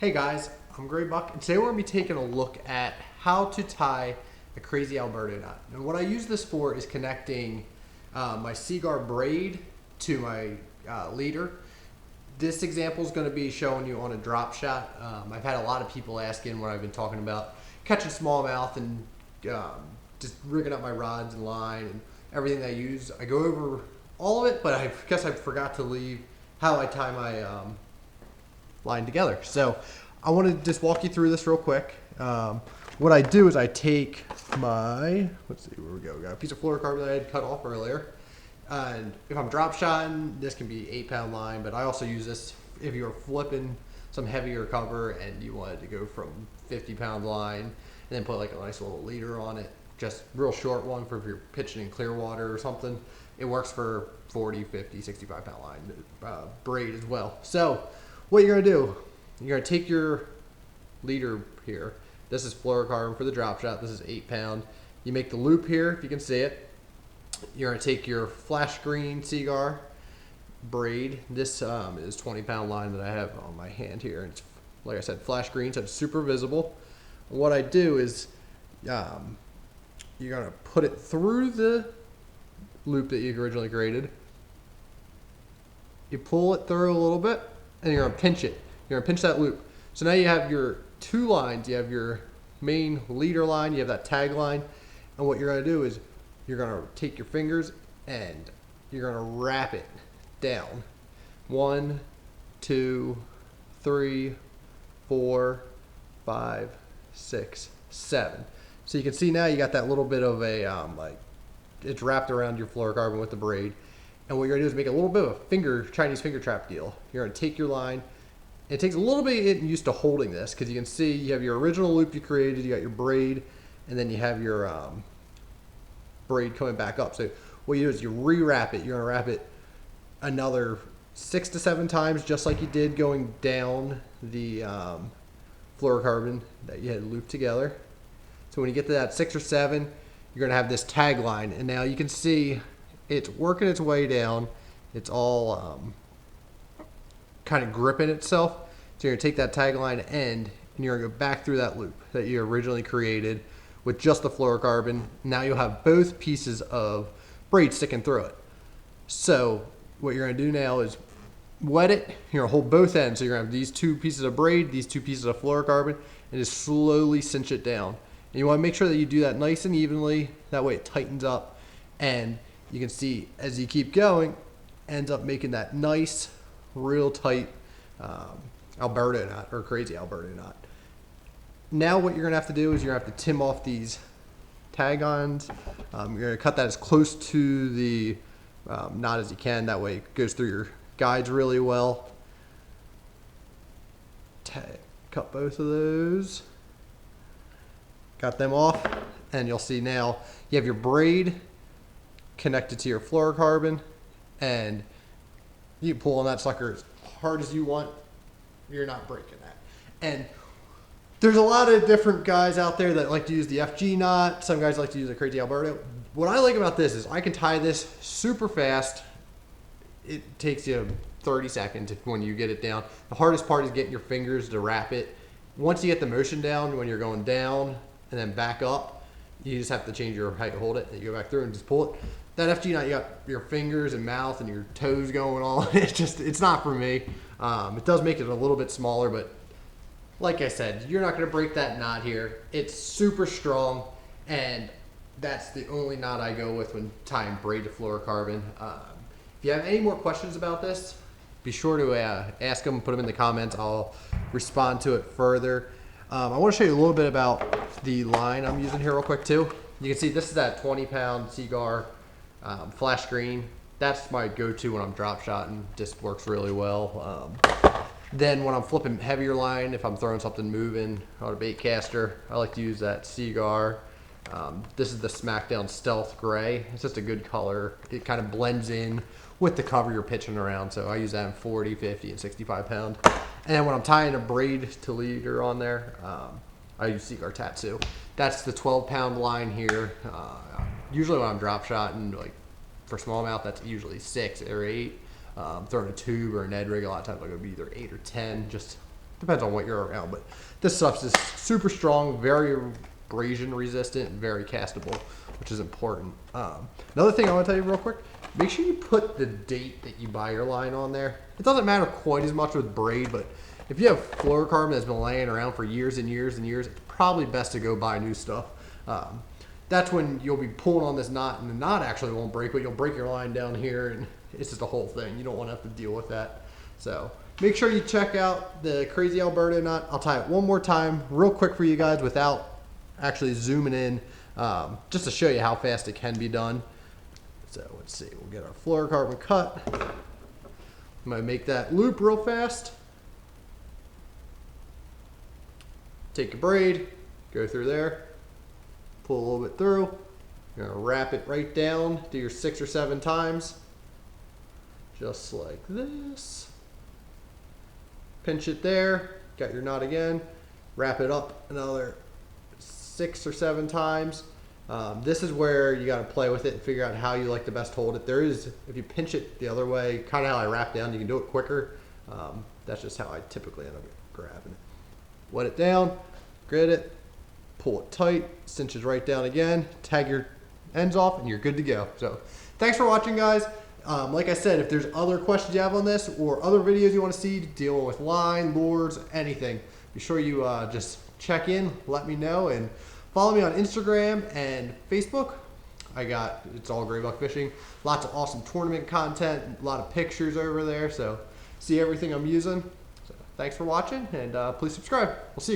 Hey guys, I'm Gray Buck, and today we're going to be taking a look at how to tie a Crazy Alberto knot. And what I use this for is connecting my Seaguar braid to my leader. This example is going to be showing you on a drop shot. I've had a lot of people asking what I've been talking about, catching smallmouth and just rigging up my rods and line and everything I use. I go over all of it, but I guess I forgot to leave how I tie my line together. So I want to just walk you through this real quick. What I do is I take my, let's see where we go. We got a piece of fluorocarbon that I had cut off earlier. And if I'm drop shotting, this can be 8-pound line, but I also use this if you're flipping some heavier cover and you wanted to go from 50-pound line and then put like a nice little leader on it, just real short one for if you're pitching in clear water or something. It works for 40, 50, 65-pound line braid as well. So what you're gonna do, you're gonna take your leader here. This is fluorocarbon for the drop shot. This is 8-pound. You make the loop here, if you can see it. You're gonna take your flash green Seaguar braid. This is 20-pound line that I have on my hand here. It's, like I said, flash green, so it's super visible. What I do is you're gonna put it through the loop that you originally created. You pull it through a little bit, and you're gonna pinch it. You're gonna pinch that loop. So now you have your two lines. You have your main leader line, you have that tag line, and what you're gonna do is you're gonna take your fingers and you're gonna wrap it down. 1, 2, 3, 4, 5, 6, 7. So you can see now you got that little bit of a like it's wrapped around your fluorocarbon with the braid. And what you're gonna do is make a little bit of a Chinese finger trap deal. You're gonna take your line. It takes a little bit of getting used to holding this because you can see you have your original loop you created, you got your braid, and then you have your braid coming back up. So what you do is you rewrap it. You're gonna wrap it another 6 to 7 times, just like you did going down the fluorocarbon that you had looped together. So when you get to that 6 or 7, you're gonna have this tag line, and now you can see it's working its way down. It's all kind of gripping itself. So you're gonna take that tag line end and you're gonna go back through that loop that you originally created with just the fluorocarbon. Now you'll have both pieces of braid sticking through it. So what you're gonna do now is wet it. You're gonna hold both ends. So you're gonna have these two pieces of braid, these two pieces of fluorocarbon, and just slowly cinch it down. And you wanna make sure that you do that nice and evenly. That way it tightens up. And you can see as you keep going, ends up making that nice, real tight Alberto knot or Crazy Alberto knot. Now what you're gonna have to do is you're gonna have to tim off these tag-ons. You're gonna cut that as close to the knot as you can. That way it goes through your guides really well. Cut both of those. Got them off, and you'll see now you have your braid connected to your fluorocarbon, and you pull on that sucker as hard as you want. You're not breaking that. And there's a lot of different guys out there that like to use the FG knot. Some guys like to use a Crazy Alberto. What I like about this is I can tie this super fast. It takes you 30 seconds when you get it down. The hardest part is getting your fingers to wrap it. Once you get the motion down, when you're going down and then back up, you just have to change your height to hold it, and you go back through and just pull it. That FG knot, you got your fingers and mouth and your toes going on. It's not for me. It does make it a little bit smaller, but like I said, you're not gonna break that knot here. It's super strong, and that's the only knot I go with when tying braid to fluorocarbon. If you have any more questions about this, be sure to ask them, put them in the comments. I'll respond to it further. I wanna show you a little bit about the line I'm using here real quick too. You can see this is that 20-pound Seaguar flash green. That's my go-to when I'm drop shotting. Just works really well. Then when I'm flipping heavier line, if I'm throwing something moving on a bait caster, I like to use that Seaguar. This is the Smackdown Stealth Gray. It's just a good color. It kind of blends in with the cover you're pitching around. So I use that in 40, 50, and 65-pound. And then when I'm tying a braid to leader on there, I use Seaguar Tatsu. That's the 12-pound line here. Usually when I'm drop shotting, like for smallmouth, that's usually 6 or 8. Throwing a tube or a Ned rig, a lot of times I'll go be either 8 or 10, just depends on what you're around, but this stuff's just super strong, very abrasion resistant, and very castable, which is important. Another thing I want to tell you real quick, make sure you put the date that you buy your line on there. It doesn't matter quite as much with Braid, but if you have fluorocarbon that's been laying around for years and years and years, it's probably best to go buy new stuff. That's when you'll be pulling on this knot, and the knot actually won't break, but you'll break your line down here, and it's just a whole thing. You don't want to have to deal with that. So make sure you check out the Crazy Alberto Knot. I'll tie it one more time real quick for you guys without actually zooming in, just to show you how fast it can be done. So let's see, we'll get our fluorocarbon cut. I'm going to make that loop real fast. Take your braid, go through there, pull a little bit through. You're going to wrap it right down, do your 6 or 7 times, just like this. Pinch it there, got your knot again, wrap it up another 6 or 7 times. This is where you got to play with it and figure out how you like to best hold it. There is, if you pinch it the other way, kind of how I wrap down, you can do it quicker. That's just how I typically end up grabbing it. Wet it down, grit it, pull it tight, cinches right down again, tag your ends off, and you're good to go. So thanks for watching, guys. Like I said, if there's other questions you have on this or other videos you want to see dealing with line, lures, anything, be sure you just check in, let me know, and follow me on Instagram and Facebook. It's all Gray Buck Fishing. Lots of awesome tournament content, a lot of pictures over there, so see everything I'm using. So thanks for watching, and please subscribe. We'll see you.